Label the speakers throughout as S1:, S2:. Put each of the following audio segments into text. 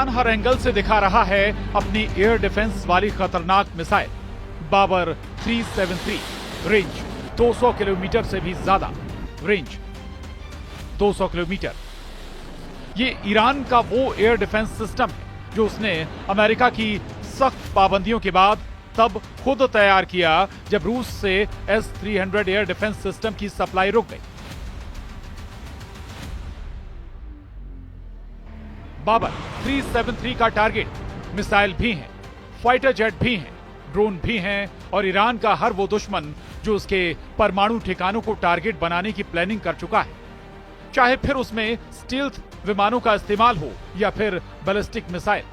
S1: पाकिस्तान हर angle से दिखा रहा है अपनी एयर डिफेंस वाली खतरनाक मिसाइल बाबर 373, रेंज 200 किलोमीटर से भी ज्यादा, रेंज 200 किलोमीटर। ये ईरान का वो एयर डिफेंस सिस्टम है जो उसने अमेरिका की सख्त पाबंदियों के बाद तब खुद तैयार किया जब रूस से S-300 एयर डिफेंस सिस्टम की सप्लाई रुक गई। बाबर 373 का टारगेट मिसाइल भी हैं, फाइटर जेट भी हैं, ड्रोन भी हैं और ईरान का हर वो दुश्मन जो उसके परमाणु ठिकानों को टारगेट बनाने की प्लानिंग कर चुका है, चाहे फिर उसमें स्टील्थ विमानों का इस्तेमाल हो या फिर बैलिस्टिक मिसाइल।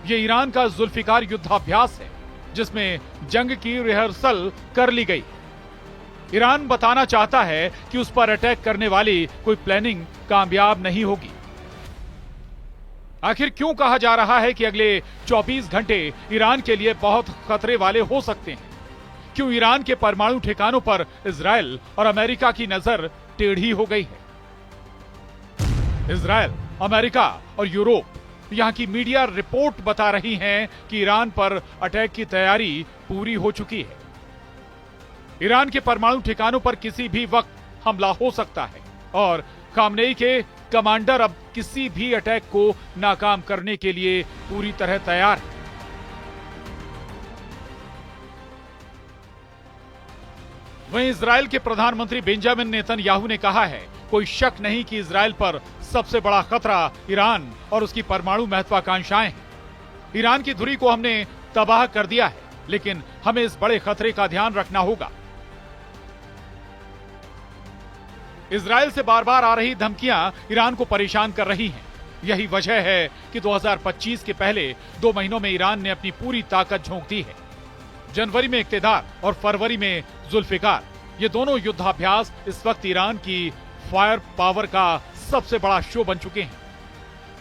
S1: ये ईरान का जुल्फिकार युद्धाभ्यास है जिसमें जंग की रिहर्सल कर ली गई। ईरान बताना चाहता है कि उस पर अटैक करने वाली कोई प्लानिंग कामयाब नहीं होगी। आखिर क्यों कहा जा रहा है कि अगले 24 घंटे ईरान के लिए बहुत खतरे वाले हो सकते हैं? क्यों ईरान के परमाणु ठिकानों पर इजराइल और अमेरिका की नजर टेढ़ी हो गई है? इजराइल, अमेरिका और यूरोप, यहां की मीडिया रिपोर्ट बता रही हैं कि ईरान पर अटैक की तैयारी पूरी हो चुकी है। ईरान के परमाणु ठिकानों पर किसी भी वक्त हमला हो सकता है और खामनेई के कमांडर अब किसी भी अटैक को नाकाम करने के लिए पूरी तरह तैयार है। वहीं इजराइल के प्रधानमंत्री बेंजामिन नेतन्याहू ने कहा है, कोई शक नहीं कि इजराइल पर सबसे बड़ा खतरा ईरान और उसकी परमाणु महत्वाकांक्षाएं हैं। ईरान की धुरी को हमने तबाह कर दिया है, लेकिन हमें इस बड़े खतरे का ध्यान रखना होगा। इजराइल से बार बार आ रही धमकियां ईरान को परेशान कर रही हैं। यही वजह है कि 2025 के पहले 2 महीनों में ईरान ने अपनी पूरी ताकत झोंक दी है। जनवरी में इक्तेदार और फरवरी में जुल्फिकार, ये दोनों युद्धाभ्यास इस वक्त ईरान की फायर पावर का सबसे बड़ा शो बन चुके हैं।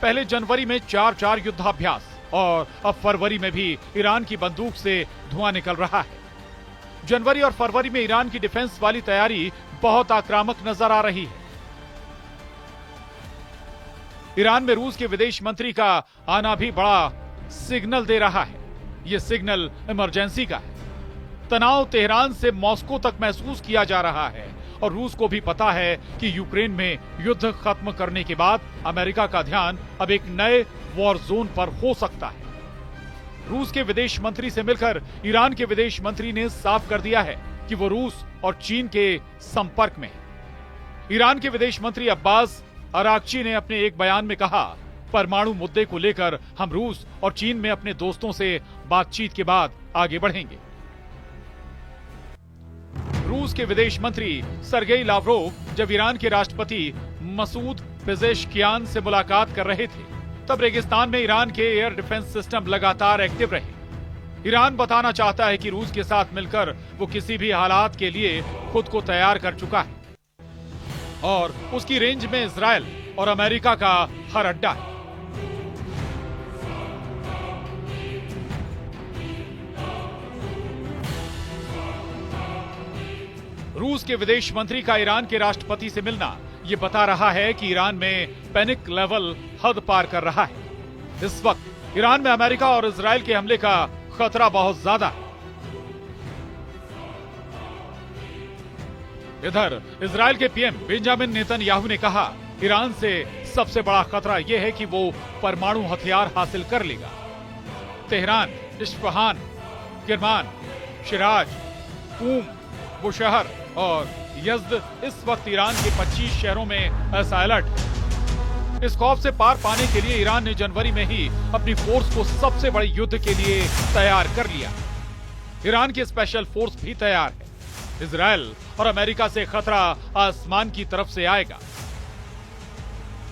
S1: पहले जनवरी में 4 युद्धाभ्यास और अब फरवरी में भी ईरान की बंदूक से धुआं निकल रहा है। जनवरी और फरवरी में ईरान की डिफेंस वाली तैयारी बहुत आक्रामक नजर आ रही है। ईरान में रूस के विदेश मंत्री का आना भी बड़ा सिग्नल दे रहा है। यह सिग्नल इमरजेंसी का है। तनाव तेहरान से मॉस्को तक महसूस किया जा रहा है और रूस को भी पता है कि यूक्रेन में युद्ध खत्म करने के बाद अमेरिका का ध्यान अब एक नए वॉर जोन पर हो सकता है। रूस के विदेश मंत्री से मिलकर ईरान के विदेश मंत्री ने साफ कर दिया है कि वो रूस और चीन के संपर्क में है। ईरान के विदेश मंत्री अब्बास अराक्ची ने अपने एक बयान में कहा, परमाणु मुद्दे को लेकर हम रूस और चीन में अपने दोस्तों से बातचीत के बाद आगे बढ़ेंगे। रूस के विदेश मंत्री सरगेई लावरोव जब ईरान के राष्ट्रपति मसूद पेजेश्कियान से मुलाकात कर रहे थे, तब रेगिस्तान में ईरान के एयर डिफेंस सिस्टम लगातार एक्टिव रहे। ईरान बताना चाहता है कि रूस के साथ मिलकर वो किसी भी हालात के लिए खुद को तैयार कर चुका है और उसकी रेंज में इजराइल और अमेरिका का हर अड्डा है। रूस के विदेश मंत्री का ईरान के राष्ट्रपति से मिलना ये बता रहा है कि ईरान में पैनिक लेवल हद पार कर रहा है। इस वक्त ईरान में अमेरिका और इजराइल के हमले का खतरा बहुत ज्यादा है। इधर इजराइल के पीएम बेंजामिन नेतन्याहू ने कहा, ईरान से सबसे बड़ा खतरा यह है कि वो परमाणु हथियार हासिल कर लेगा। तेहरान, इस्फहान, किरमान, शिराज, कूम, बुशहर और यज़्द इस वक्त ईरान के 25 शहरों में ऐसा अलर्ट है। इस खौफ से पार पाने के लिए ईरान ने जनवरी में ही अपनी फोर्स को सबसे बड़े युद्ध के लिए तैयार कर लिया। ईरान की स्पेशल फोर्स भी तैयार है। इजराइल और अमेरिका से खतरा आसमान की तरफ से आएगा,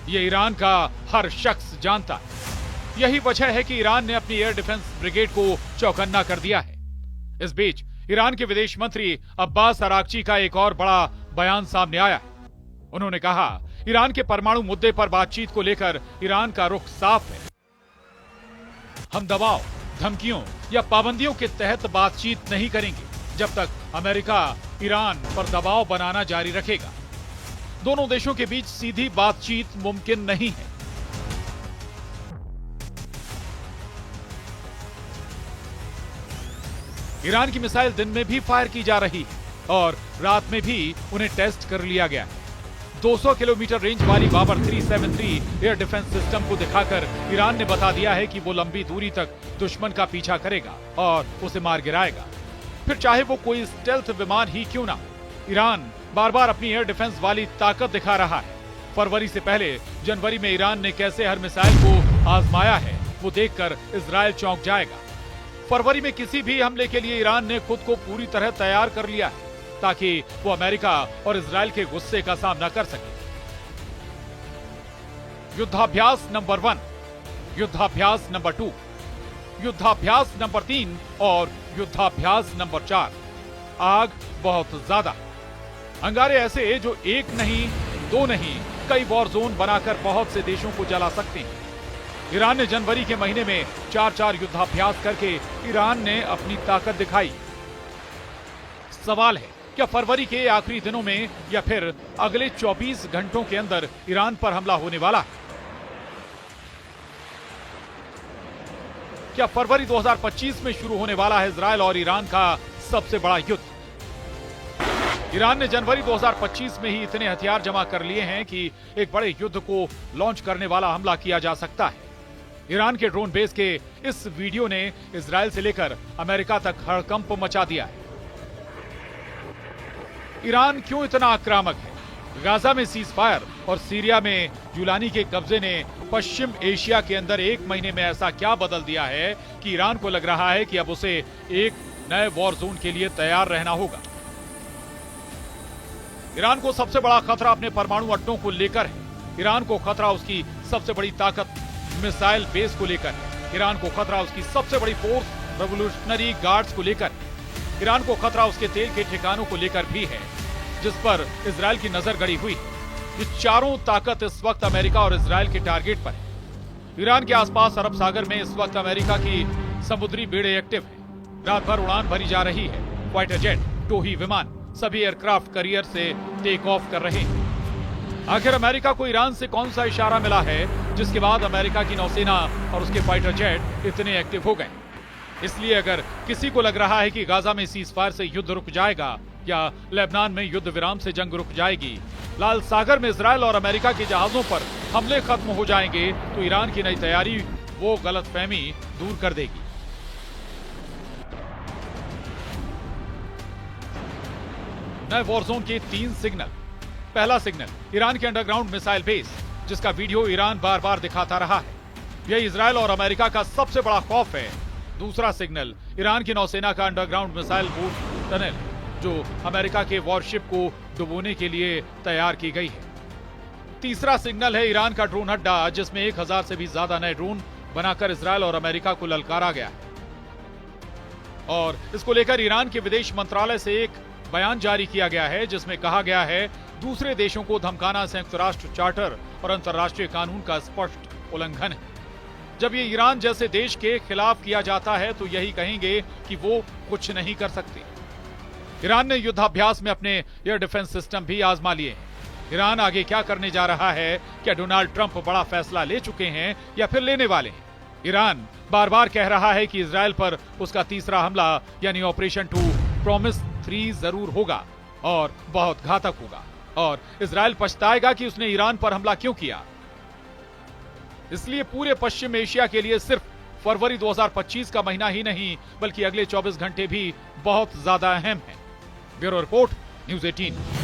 S1: ये ईरान का हर शख्स जानता है। यही वजह है कि ईरान ने अपनी एयर डिफेंस ब्रिगेड को चौकन्ना कर दिया है। इस बीच ईरान के विदेश मंत्री अब्बास अराक्ची का एक और बड़ा बयान सामने आया है। उन्होंने कहा, ईरान के परमाणु मुद्दे पर बातचीत को लेकर ईरान का रुख साफ है। हम दबाव, धमकियों या पाबंदियों के तहत बातचीत नहीं करेंगे जब तक अमेरिका ईरान पर दबाव बनाना जारी रखेगा। दोनों देशों के बीच सीधी बातचीत मुमकिन नहीं है। ईरान की मिसाइल दिन में भी फायर की जा रही है और रात में भी उन्हें टेस्ट कर लिया गया है। 200 किलोमीटर रेंज वाली बाबर 373 एयर डिफेंस सिस्टम को दिखाकर ईरान ने बता दिया है कि वो लंबी दूरी तक दुश्मन का पीछा करेगा और उसे मार गिराएगा, फिर चाहे वो कोई स्टेल्थ विमान ही क्यों ना। ईरान बार बार अपनी एयर डिफेंस वाली ताकत दिखा रहा है। फरवरी से पहले जनवरी में ईरान ने कैसे हर मिसाइल को आजमाया है वो देखकर इजराइल चौंक जाएगा। फरवरी में किसी भी हमले के लिए ईरान ने खुद को पूरी तरह तैयार कर लिया है ताकि वो अमेरिका और इजराइल के गुस्से का सामना कर सके। युद्धाभ्यास नंबर 1, युद्धाभ्यास नंबर 2, युद्धाभ्यास नंबर 3 और युद्धाभ्यास नंबर 4। आग बहुत ज्यादा, अंगारे ऐसे जो एक नहीं, दो नहीं, कई वॉर जोन बनाकर बहुत से देशों को जला सकते हैं। ईरान ने जनवरी के महीने में 4 युद्धाभ्यास करके ईरान ने अपनी ताकत दिखाई। सवाल है क्या फरवरी के आखिरी दिनों में या फिर अगले 24 घंटों के अंदर ईरान पर हमला होने वाला है? क्या फरवरी 2025 में शुरू होने वाला है इजराइल और ईरान का सबसे बड़ा युद्ध? ईरान ने जनवरी 2025 में ही इतने हथियार जमा कर लिए हैं कि एक बड़े युद्ध को लॉन्च करने वाला हमला किया जा सकता है। ईरान के ड्रोन बेस के इस वीडियो ने इजराइल से लेकर अमेरिका तक हड़कंप मचा दिया है। ईरान क्यों इतना आक्रामक है? गाजा में सीज फायर और सीरिया में जुलानी के कब्जे ने पश्चिम एशिया के अंदर एक महीने में ऐसा क्या बदल दिया है कि ईरान को लग रहा है कि अब उसे एक नए वॉर जोन के लिए तैयार रहना होगा। ईरान को सबसे बड़ा खतरा अपने परमाणु अड्डों को लेकर है। ईरान को खतरा उसकी सबसे बड़ी ताकत मिसाइल बेस को लेकर है। ईरान को खतरा उसकी सबसे बड़ी फोर्स रेवोल्यूशनरी गार्ड्स को लेकर है। ईरान को खतरा उसके तेल के ठिकानों को लेकर भी है जिस पर इजराइल की नजर गड़ी हुई है। ये चारों ताकत इस वक्त अमेरिका और इजराइल के टारगेट पर है। ईरान के आसपास अरब सागर में इस वक्त अमेरिका की समुद्री बेड़े एक्टिव है। रात भर उड़ान भरी जा रही है। फाइटर जेट, टोही विमान सभी एयरक्राफ्ट करियर से टेक ऑफ कर रहे हैं। आखिर अमेरिका को ईरान से कौन सा इशारा मिला है जिसके बाद अमेरिका की नौसेना और उसके फाइटर जेट इतने एक्टिव हो गए? इसलिए अगर किसी को लग रहा है कि गाजा में सीज फायर से युद्ध रुक जाएगा या लेबनान में युद्ध विराम से जंग रुक जाएगी, लाल सागर में इजराइल और अमेरिका के जहाजों पर हमले खत्म हो जाएंगे, तो ईरान की नई तैयारी वो गलतफहमी दूर कर देगी। नए वॉरजोन के 3 सिग्नल। पहला सिग्नल ईरान के अंडरग्राउंड मिसाइल बेस जिसका वीडियो ईरान बार बार दिखाता रहा है। यह इजराइल और अमेरिका का सबसे बड़ा खौफ है। दूसरा सिग्नल ईरान की नौसेना का अंडरग्राउंड मिसाइल बूट टनल जो अमेरिका के वॉरशिप को डुबोने के लिए तैयार की गई है। तीसरा सिग्नल है ईरान का ड्रोन अड्डा जिसमें 1000 से भी ज्यादा नए ड्रोन बनाकर इजराइल और अमेरिका को ललकारा गया है। और इसको लेकर ईरान के विदेश मंत्रालय से एक बयान जारी किया गया है जिसमें कहा गया है दूसरे देशों को धमकाना संयुक्त राष्ट्र चार्टर और अंतर्राष्ट्रीय कानून का स्पष्ट उल्लंघन है। जब ये ईरान जैसे देश के खिलाफ किया जाता है तो यही कहेंगे कि वो कुछ नहीं कर सकते। ईरान ने युद्धाभ्यास में अपने एयर डिफेंस सिस्टम भी आजमा लिए हैं। ईरान आगे क्या करने जा रहा है? क्या डोनाल्ड ट्रंप बड़ा फैसला ले चुके हैं या फिर लेने वाले हैं? ईरान बार बार कह रहा है कि इजराइल पर उसका तीसरा हमला यानी ऑपरेशन 2 प्रॉमिस 3 जरूर होगा और बहुत घातक होगा और इजराइल पछताएगा कि उसने ईरान पर हमला क्यों किया। इसलिए पूरे पश्चिम एशिया के लिए सिर्फ फरवरी 2025 का महीना ही नहीं बल्कि अगले 24 घंटे भी बहुत ज्यादा अहम है। Bureau report, news 18।